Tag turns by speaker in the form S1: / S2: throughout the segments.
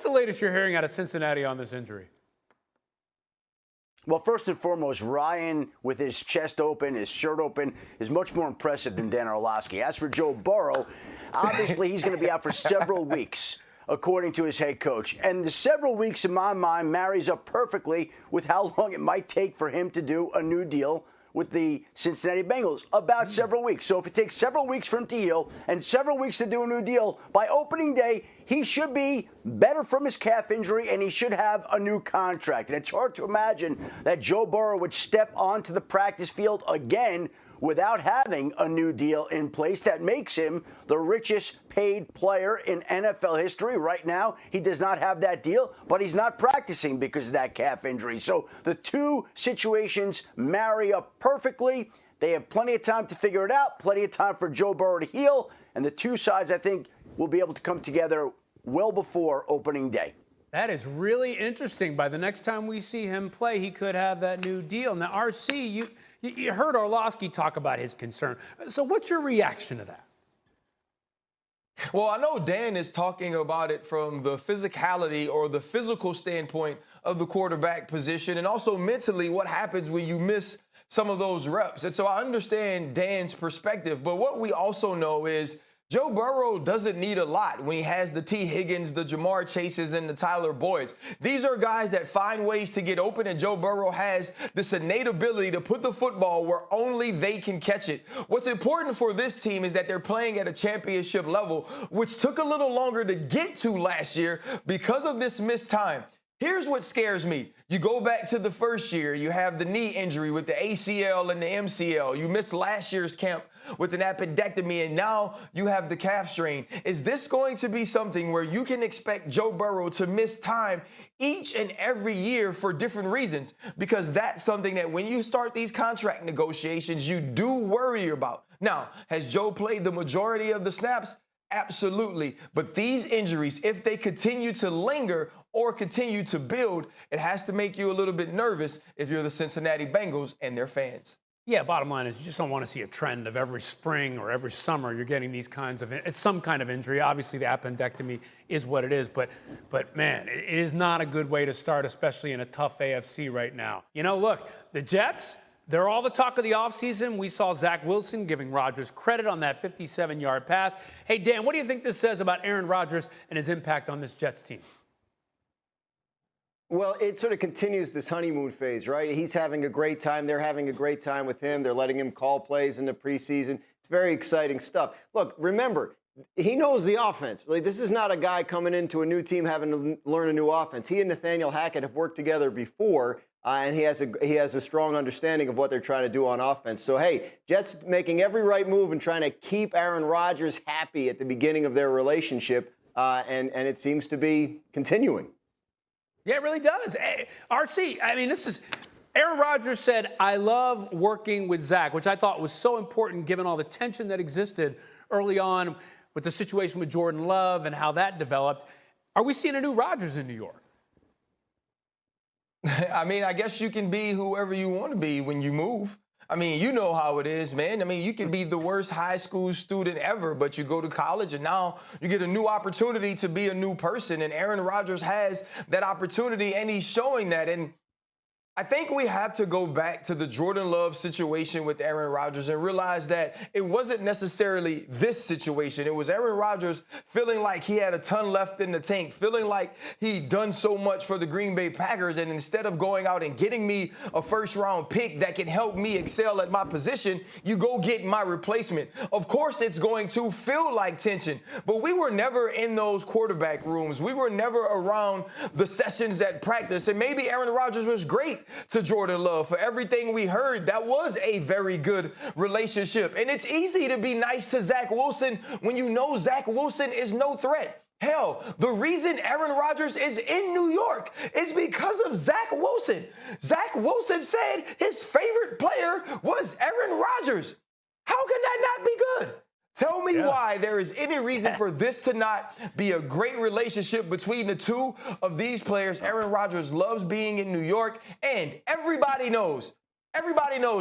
S1: What's the latest you're hearing out of Cincinnati on this injury?
S2: Well, first and foremost, Ryan, with his chest open, his shirt open, is much more impressive than Dan Orlovsky. As for Joe Burrow, obviously he's going to be out for several weeks, according to his head coach. And the several weeks, in my mind, marries up perfectly with how long it might take for him to do a new deal with the Cincinnati Bengals, about several weeks. So if it takes several weeks for him to heal and several weeks to do a new deal, by opening day, he should be better from his calf injury and he should have a new contract. And it's hard to imagine that Joe Burrow would step onto the practice field again without having a new deal in place that makes him the richest paid player in NFL history. Right now, he does not have that deal, but he's not practicing because of that calf injury. So the two situations marry up perfectly. They have plenty of time to figure it out, plenty of time for Joe Burrow to heal, and the two sides, I think, will be able to come together well before opening day.
S1: That is really interesting. By the next time we see him play, he could have that new deal. Now, RC, you heard Orlovsky talk about his concern. So what's your reaction to that?
S3: Well, I know Dan is talking about it from the physicality or the physical standpoint of the quarterback position, and also mentally what happens when you miss some of those reps. And so I understand Dan's perspective, but what we also know is Joe Burrow doesn't need a lot when he has the T. Higgins, the Jamar Chases, and the Tyler Boyds. These are guys that find ways to get open, and Joe Burrow has this innate ability to put the football where only they can catch it. What's important for this team is that they're playing at a championship level, which took a little longer to get to last year because of this missed time. Here's what scares me. You go back to the first year, you have the knee injury with the ACL and the MCL. You missed last year's camp with an appendectomy, and now you have the calf strain. Is this going to be something where you can expect Joe Burrow to miss time each and every year for different reasons? Because that's something that when you start these contract negotiations, you do worry about. Now, has Joe played the majority of the snaps? Absolutely. But these injuries, if they continue to linger or continue to build, it has to make you a little bit nervous if you're the Cincinnati Bengals and their fans.
S1: Yeah, bottom line is you just don't want to see a trend of every spring or every summer you're getting these kinds of, it's some kind of injury. Obviously, the appendectomy is what it is, but man, it is not a good way to start, especially in a tough AFC right now. You know, look, the Jets, they're all the talk of the offseason. We saw Zach Wilson giving Rodgers credit on that 57-yard pass. Hey, Dan, what do you think this says about Aaron Rodgers and his impact on this Jets team?
S4: Well, it sort of continues this honeymoon phase, right? He's having a great time. They're having a great time with him. They're letting him call plays in the preseason. It's very exciting stuff. Look, remember, he knows the offense. Like, this is not a guy coming into a new team having to learn a new offense. He and Nathaniel Hackett have worked together before, and he has a strong understanding of what they're trying to do on offense. So, hey, Jets making every right move and trying to keep Aaron Rodgers happy at the beginning of their relationship, and it seems to be continuing.
S1: Yeah, it really does. Hey, RC, I mean, Aaron Rodgers said, I love working with Zach, which I thought was so important given all the tension that existed early on with the situation with Jordan Love and how that developed. Are we seeing a new Rodgers in New York?
S3: I mean, I guess you can be whoever you want to be when you move. I mean, you know how it is, man. I mean, you can be the worst high school student ever, but you go to college and now you get a new opportunity to be a new person. And Aaron Rodgers has that opportunity, and he's showing that. And I think we have to go back to the Jordan Love situation with Aaron Rodgers and realize that it wasn't necessarily this situation. It was Aaron Rodgers feeling like he had a ton left in the tank, feeling like he'd done so much for the Green Bay Packers, and instead of going out and getting me a first-round pick that can help me excel at my position, you go get my replacement. Of course, it's going to feel like tension, but we were never in those quarterback rooms. We were never around the sessions at practice, and maybe Aaron Rodgers was great to Jordan Love. For everything we heard, that was a very good relationship. And it's easy to be nice to Zach Wilson when you know Zach Wilson is no threat. Hell, the reason Aaron Rodgers is in New York is because of Zach Wilson. Zach Wilson said his favorite player was Aaron Rodgers. How can that not be good? Tell me why there is any reason for this to not be a great relationship between the two of these players. Aaron Rodgers loves being in New York, and everybody knows,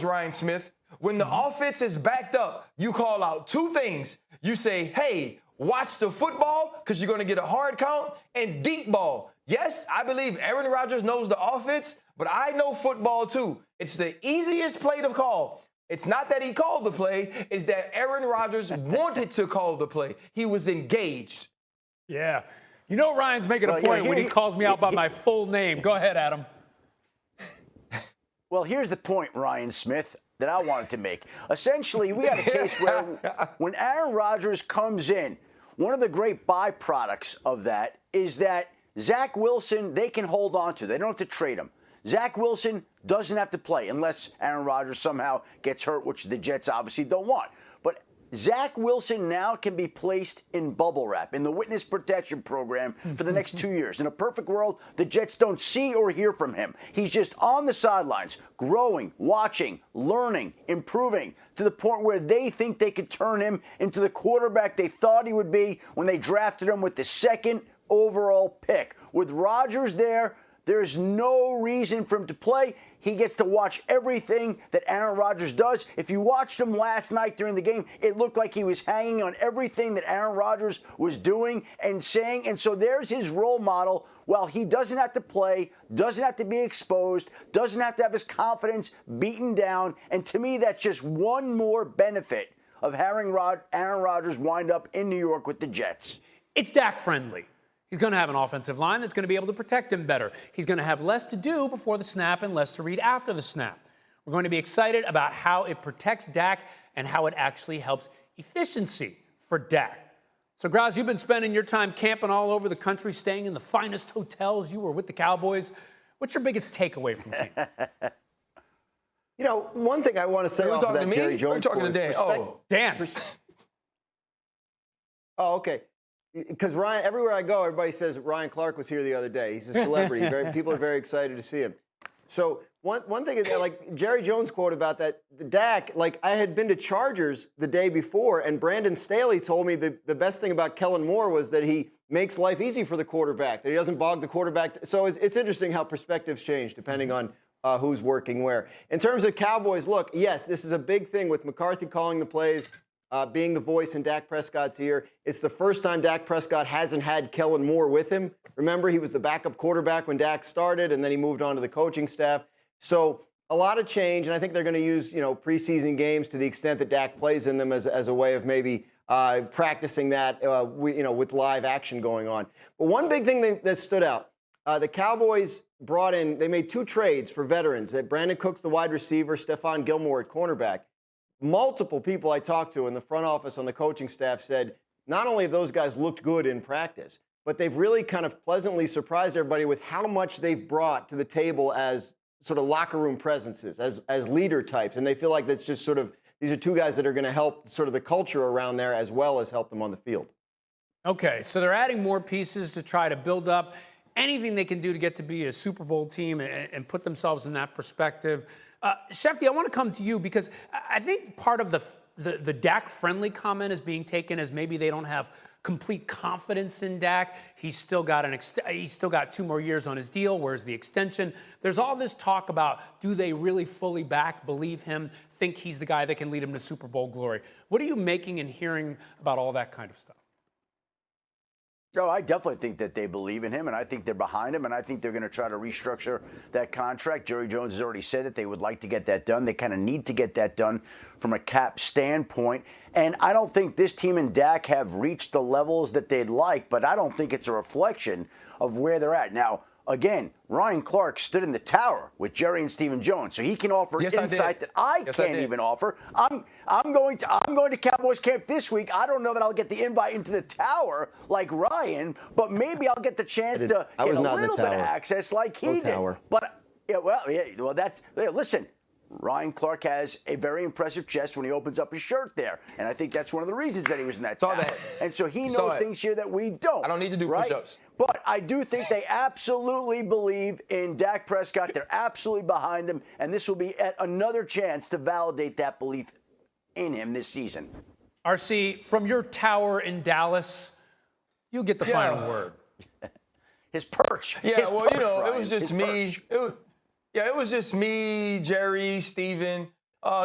S3: Ryan Smith, when the offense is backed up, you call out two things. You say, hey, watch the football because you're going to get a hard count, and deep ball. Yes, I believe Aaron Rodgers knows the offense, but I know football too. It's the easiest play to call. It's not that he called the play, it's that Aaron Rodgers wanted to call the play. He was engaged.
S1: Yeah. You know Ryan's making a point when he calls me out by my full name. Go ahead, Adam.
S2: Well, here's the point, Ryan Smith, that I wanted to make. Essentially, we had a case where when Aaron Rodgers comes in, one of the great byproducts of that is that Zach Wilson, they can hold on to. They don't have to trade him. Zach Wilson doesn't have to play unless Aaron Rodgers somehow gets hurt, which the Jets obviously don't want. But Zach Wilson now can be placed in bubble wrap, in the witness protection program for the next 2 years. In a perfect world, the Jets don't see or hear from him. He's just on the sidelines, growing, watching, learning, improving, to the point where they think they could turn him into the quarterback they thought he would be when they drafted him with the second overall pick. With Rodgers there's no reason for him to play. He gets to watch everything that Aaron Rodgers does. If you watched him last night during the game, it looked like he was hanging on everything that Aaron Rodgers was doing and saying. And so there's his role model. While he doesn't have to play, doesn't have to be exposed, doesn't have to have his confidence beaten down. And to me, that's just one more benefit of having Aaron Rodgers wind up in New York with the Jets.
S1: It's Dak friendly. He's going to have an offensive line that's going to be able to protect him better. He's going to have less to do before the snap and less to read after the snap. We're going to be excited about how it protects Dak and how it actually helps efficiency for Dak. So, Graz, you've been spending your time camping all over the country, staying in the finest hotels. You were with the Cowboys. What's your biggest takeaway from the game?
S4: You know, one thing I want to say
S3: Are you
S4: off
S3: talking
S4: of
S3: to
S4: that
S3: me?
S4: Jerry
S3: Or
S4: Jones
S3: are you talking to
S4: quote
S3: Dan?
S4: is
S1: Dan.
S4: Oh, okay. Because Ryan, everywhere I go, everybody says Ryan Clark was here the other day. He's a celebrity. People are very excited to see him. So one thing is, like Jerry Jones quote about that, the Dak, like I had been to Chargers the day before, and Brandon Staley told me the best thing about Kellen Moore was that he makes life easy for the quarterback, that he doesn't bog the quarterback. So it's interesting how perspectives change depending on who's working where. In terms of Cowboys, look, yes, this is a big thing with McCarthy calling the plays, being the voice in Dak Prescott's ear. It's the first time Dak Prescott hasn't had Kellen Moore with him. Remember, he was the backup quarterback when Dak started, and then he moved on to the coaching staff. So a lot of change, and I think they're going to use, preseason games to the extent that Dak plays in them as a way of maybe practicing that, with live action going on. But one big thing that stood out, the Cowboys they made 2 trades for veterans. That Brandon Cooks, the wide receiver, Stephon Gilmore at cornerback. Multiple people I talked to in the front office on the coaching staff said not only have those guys looked good in practice, but they've really kind of pleasantly surprised everybody with how much they've brought to the table as sort of locker room presences, as leader types. And they feel like that's just sort of, these are 2 guys that are going to help sort of the culture around there as well as help them on the field. Okay,
S1: so they're adding more pieces to try to build up anything they can do to get to be a Super Bowl team and put themselves in that perspective. Shefty, I want to come to you because I think part of the Dak-friendly comment is being taken as maybe they don't have complete confidence in Dak. He's still got 2 more years on his deal. Where's the extension? There's all this talk about, do they really fully believe him, think he's the guy that can lead him to Super Bowl glory? What are you making and hearing about all that kind of stuff?
S2: Oh, I definitely think that they believe in him, and I think they're behind him, and I think they're going to try to restructure that contract. Jerry Jones has already said that they would like to get that done. They kind of need to get that done from a cap standpoint. And I don't think this team and Dak have reached the levels that they'd like, but I don't think it's a reflection of where they're at. Now, again, Ryan Clark stood in the tower with Jerry and Stephen Jones, so he can offer insight that I can't even offer. I'm going to Cowboys camp this week. I don't know that I'll get the invite into the tower like Ryan, but maybe I'll get the chance to get a little bit of access like he did. But listen. Ryan Clark has a very impressive chest when he opens up his shirt there. And I think that's one of the reasons that he was in that tower. And so he knows things here that we don't.
S3: I don't need to do push-ups.
S2: But I do think they absolutely believe in Dak Prescott. They're absolutely behind him. And this will be another chance to validate that belief in him this season.
S1: RC, from your tower in Dallas, you'll get the final word.
S2: His perch.
S3: Yeah,
S2: his perch,
S3: it
S2: Ryan.
S3: was just
S2: His
S3: me.
S2: Perch.
S3: It was just me, Jerry, Steven,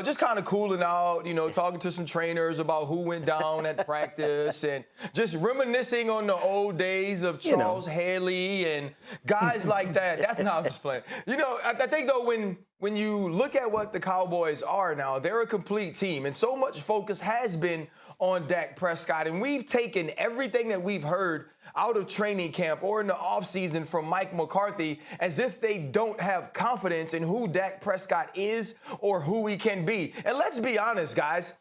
S3: just kind of cooling out, talking to some trainers about who went down at practice and just reminiscing on the old days of Charles Haley and guys like that. That's not just playing. I think, though, when you look at what the Cowboys are now, they're a complete team. And so much focus has been on Dak Prescott. And we've taken everything that we've heard out of training camp or in the offseason from Mike McCarthy as if they don't have confidence in who Dak Prescott is or who he can be. And let's be honest, guys,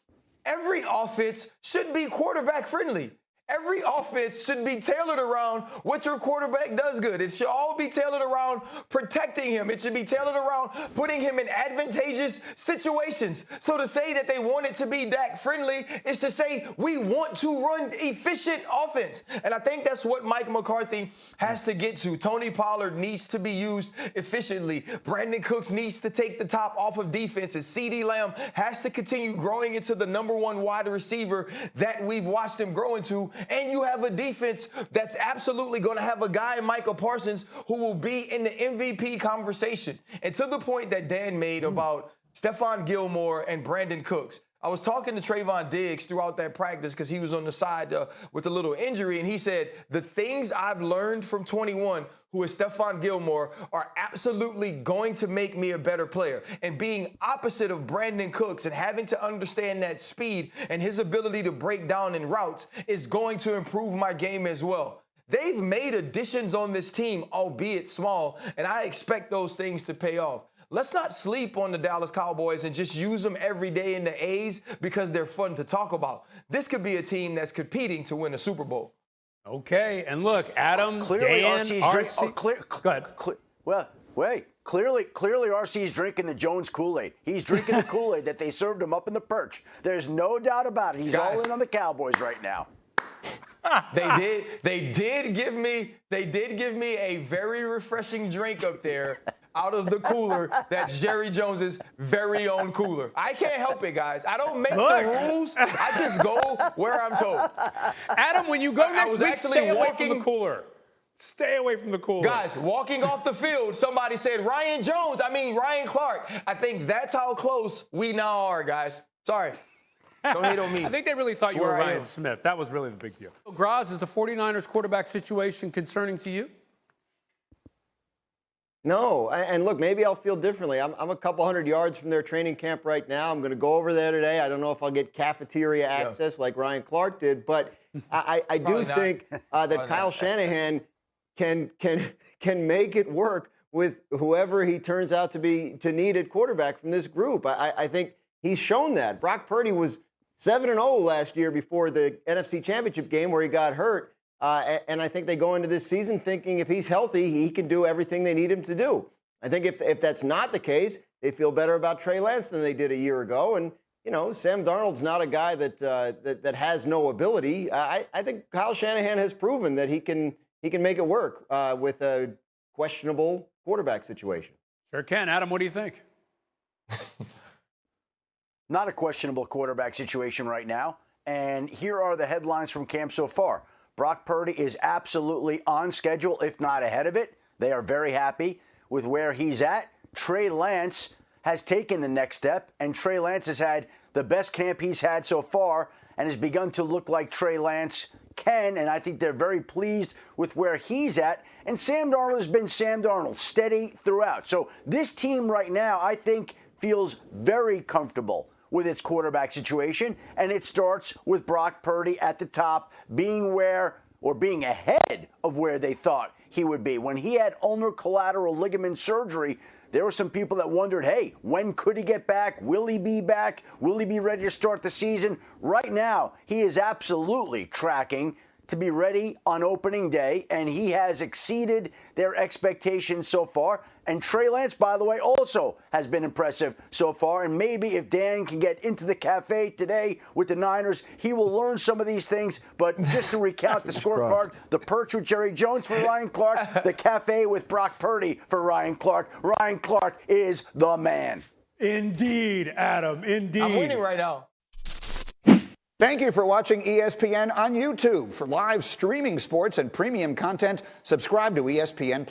S3: every offense should be quarterback friendly. Every offense should be tailored around what your quarterback does good. It should all be tailored around protecting him. It should be tailored around putting him in advantageous situations. So to say that they want it to be Dak friendly is to say we want to run efficient offense. And I think that's what Mike McCarthy has to get to. Tony Pollard needs to be used efficiently. Brandon Cooks needs to take the top off of defenses. CeeDee Lamb has to continue growing into the #1 wide receiver that we've watched him grow into. And you have a defense that's absolutely going to have a guy, Micah Parsons, who will be in the MVP conversation. And to the point that Dan made about Stephon Gilmore and Brandon Cooks, I was talking to Trayvon Diggs throughout that practice because he was on the side with a little injury, and he said, the things I've learned from 21, who is Stephon Gilmore, are absolutely going to make me a better player. And being opposite of Brandon Cooks and having to understand that speed and his ability to break down in routes is going to improve my game as well. They've made additions on this team, albeit small, and I expect those things to pay off. Let's not sleep on the Dallas Cowboys and just use them every day in the A's because they're fun to talk about. This could be a team that's competing to win a Super Bowl.
S1: Okay, and look, Adam,
S2: Clearly,
S1: Dan,
S2: RC's
S1: Go ahead.
S2: Well, wait. Clearly, RC's drinking the Jones Kool-Aid. He's drinking the Kool-Aid that they served him up in the perch. There's no doubt about it. He's all in on the Cowboys right now.
S3: They did give me a very refreshing drink up there out of the cooler. That's Jerry Jones's very own cooler. I can't help it, guys. I don't make the rules. I just go where I'm told.
S1: Adam, when you go next
S3: was
S1: week,
S3: actually
S1: stay away
S3: walking-
S1: from the cooler. Stay away from the cooler.
S3: Guys, walking off the field, somebody said Ryan Clark. I think that's how close we now are, guys. Sorry. Don't hate on me.
S1: I think they really thought you were
S3: Swear I
S1: Ryan
S3: am.
S1: Smith. That was really the big deal. Graz, is the 49ers quarterback situation concerning to you?
S4: No, and look, maybe I'll feel differently. I'm a couple hundred yards from their training camp right now. I'm going to go over there today. I don't know if I'll get cafeteria access like Ryan Clark did, but I do think that Kyle Shanahan can make it work with whoever he turns out to need at quarterback from this group. I think he's shown that. Brock Purdy was 7-0 last year before the NFC Championship game where he got hurt. And I think they go into this season thinking if he's healthy, he can do everything they need him to do. I think if that's not the case, they feel better about Trey Lance than they did a year ago. And, Sam Darnold's not a guy that has no ability. I think Kyle Shanahan has proven that he can make it work with a questionable quarterback situation.
S1: Sure can. Adam, what do you think?
S2: Not a questionable quarterback situation right now. And here are the headlines from camp so far. Brock Purdy is absolutely on schedule, if not ahead of it. They are very happy with where he's at. Trey Lance has taken the next step, and Trey Lance has had the best camp he's had so far and has begun to look like Trey Lance can, and I think they're very pleased with where he's at. And Sam Darnold has been Sam Darnold, steady throughout. So this team right now, I think, feels very comfortable with its quarterback situation, and it starts with Brock Purdy at the top, being ahead of where they thought he would be. When he had ulnar collateral ligament surgery, there were some people that wondered, hey, when could he get back? Will he be back? Will he be ready to start the season? Right now, he is absolutely tracking to be ready on opening day, and he has exceeded their expectations so far. And Trey Lance, by the way, also has been impressive so far. And maybe if Dan can get into the cafe today with the Niners, he will learn some of these things. But just to recount the scorecard, the perch with Jerry Jones for Ryan Clark, the cafe with Brock Purdy for Ryan Clark. Ryan Clark is the man.
S1: Indeed, Adam, indeed.
S3: I'm winning right now.
S5: Thank you for watching ESPN on YouTube. For live streaming sports and premium content, subscribe to ESPN+.